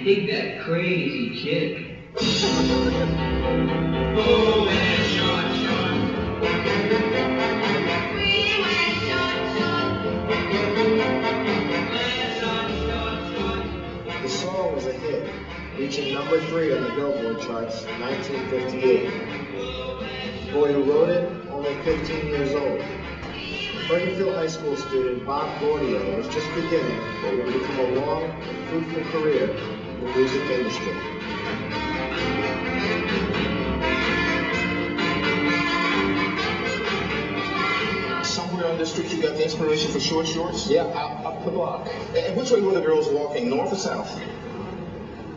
dig that crazy chick. Oh, wear short shorts. We wear short shorts. Wear short shorts. The song was a hit, reaching number 3 on the Billboard charts in 1958. The boy who wrote it, only 15 years old. Ferguson High School student Bob Gaudio was just beginning what would become a long and fruitful career in the music industry. Somewhere on the street you got the inspiration for short shorts? Yeah, up the block. And which way were the girls walking, north or south?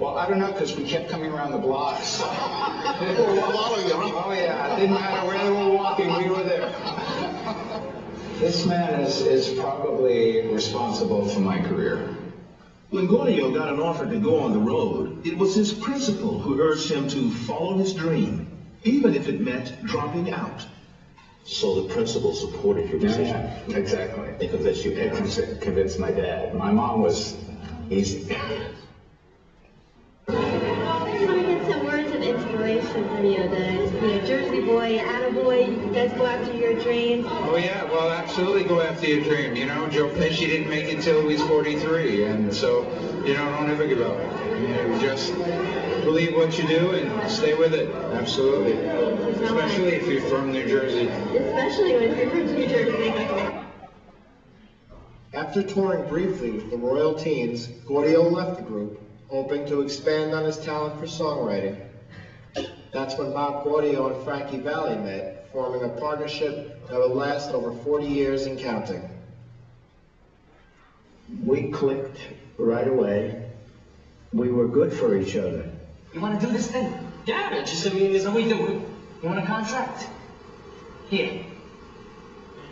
Well, I don't know, because we kept coming around the blocks. Following them, huh? Oh yeah, it didn't matter where they were walking, we were there. This man is probably responsible for my career. When Gaudio got an offer to go on the road, it was his principal who urged him to follow his dream, even if it meant dropping out. So the principal supported your decision? Yeah, exactly. They convinced you? It convinced my dad. My mom was easy. I just want to get some words of inspiration from you, the Jersey boy, attaboy, you guys go after your dreams. Oh yeah, well absolutely go after your dream. You know, Joe Pesci didn't make it till he was 43, and so, you know, don't ever give up. You know, just believe what you do and stay with it. Absolutely. Especially if you're from New Jersey. Especially when you're from New Jersey. After touring briefly with the Royal Teens, Gaudio left the group, hoping to expand on his talent for songwriting. That's when Bob Gaudio and Frankie Valli met, forming a partnership that would last over 40 years and counting. We clicked right away. We were good for each other. You want to do this thing? Yeah, just I mean, there's no way to do it. You want a contract? Here.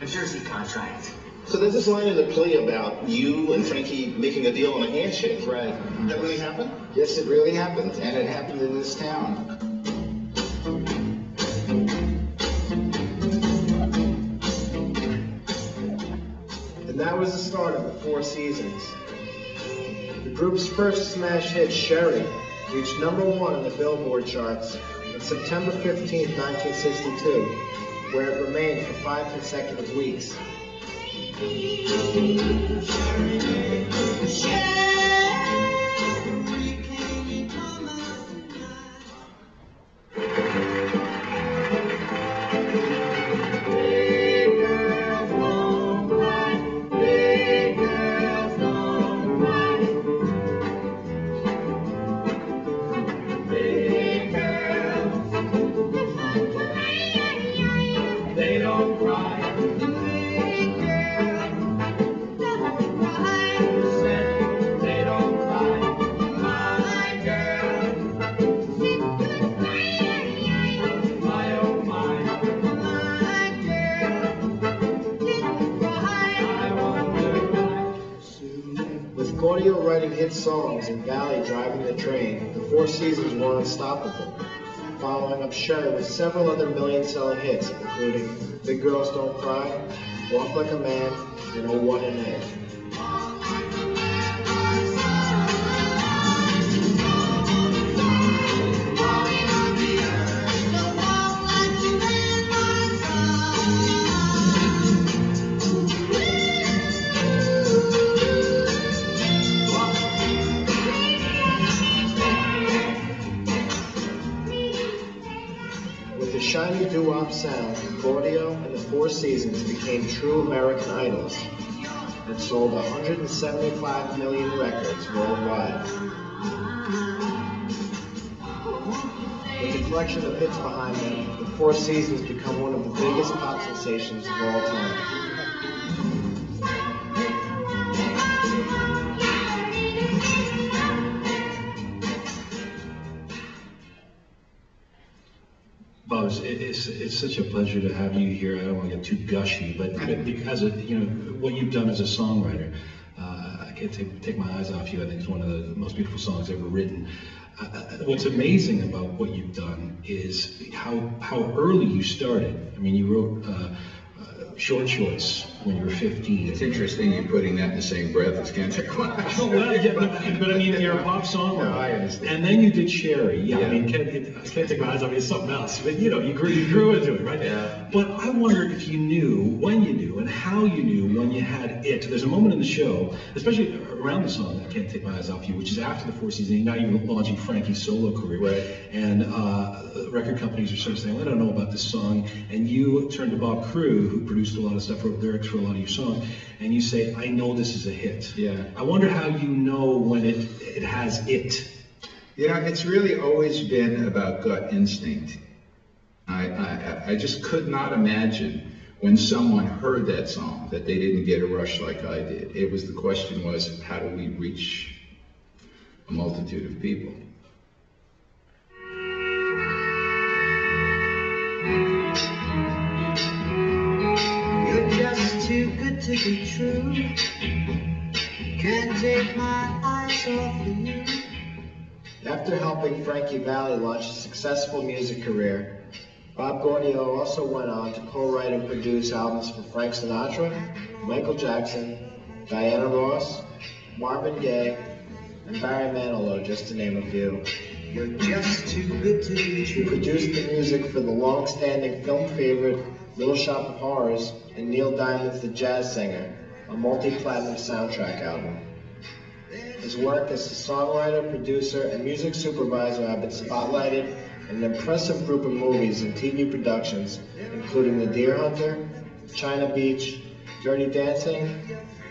A Jersey contract. So there's this line in the play about you and Frankie making a deal on a handshake. Right. That really happened? Yes, it really happened, and it happened in this town. And that was the start of the 4 Seasons. The group's first smash hit, Sherry, reached number 1 on the Billboard charts on September 15, 1962, where it remained for 5 consecutive weeks. They don't cry. Gaudio writing hit songs and Valli driving the train, the 4 Seasons were unstoppable, following up Sherry with several other million-selling hits, including Big Girls Don't Cry, Walk Like a Man, and Oh What an Egg. With the shiny doo-wop sound, Gaudio and the 4 Seasons became true American idols and sold 175 million records worldwide. With a collection of hits behind them, the 4 Seasons become one of the biggest pop sensations of all time. Bob, it's such a pleasure to have you here. I don't want to get too gushy, but because of what you've done as a songwriter, I can't take my eyes off you. I think it's one of the most beautiful songs ever written. What's amazing about what you've done is how early you started. I mean, you wrote short shorts when you were 15. It's interesting you putting that in the same breath as Can't Take My Eyes. Oh, well, yeah, but I mean, you're a pop songwriter. No, I understand. And then you did Cherry. Yeah, I Yeah. mean, Can't Take My Eyes off you, it's something else. But you know, you grew into it, right? Yeah. But I wondered if you knew, when you knew, and how you knew when you had it. There's a moment in the show, especially around the song I Can't Take My Eyes Off You, which is after the Four Seasons. Now you're launching Frankie's solo career. Right. And record companies are sort of saying, well, I don't know about this song. And you turn to Bob Crew, who produced a lot of stuff, wrote lyrics for a lot of your songs, and you say, I know this is a hit. Yeah. I wonder how you know when it has it. You know, it's really always been about gut instinct. I just could not imagine when someone heard that song that they didn't get a rush like I did. The question was, how do we reach a multitude of people? You're just too good to be true. Can't take my eyes off of you. After helping Frankie Valli launch a successful music career, Bob Gaudio also went on to co-write and produce albums for Frank Sinatra, Michael Jackson, Diana Ross, Marvin Gaye, and Barry Manilow, just to name a few. You're just too good to be He true. produced the music for the long-standing film favorite Little Shop of Horrors and Neil Diamond's The Jazz Singer, a multi-platinum soundtrack album. His work as a songwriter, producer, and music supervisor have been spotlighted in an impressive group of movies and TV productions, including The Deer Hunter, China Beach, Dirty Dancing,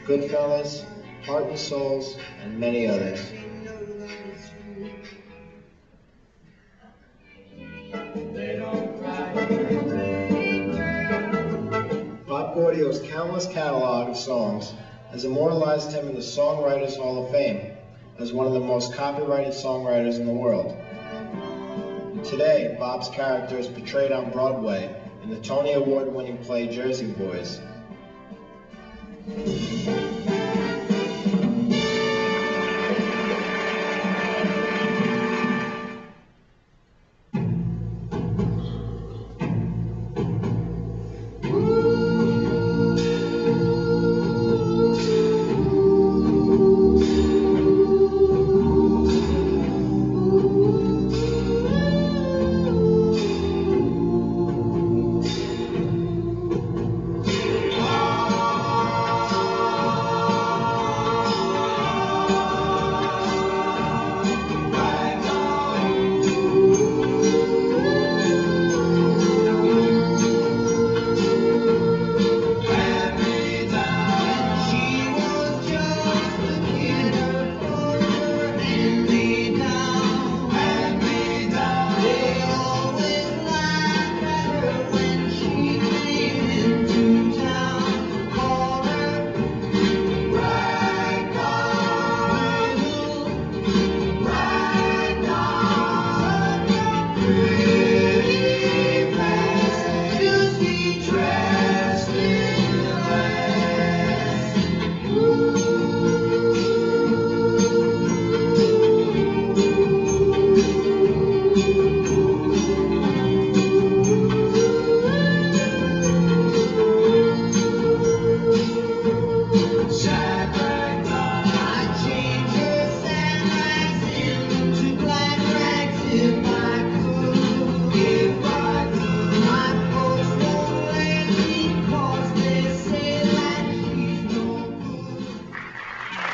Goodfellas, Heart and Souls, and many others. Bob Gaudio's countless catalog of songs has immortalized him in the Songwriters Hall of Fame as one of the most copyrighted songwriters in the world. And today, Bob's character is portrayed on Broadway in the Tony Award-winning play Jersey Boys.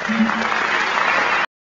Thank you.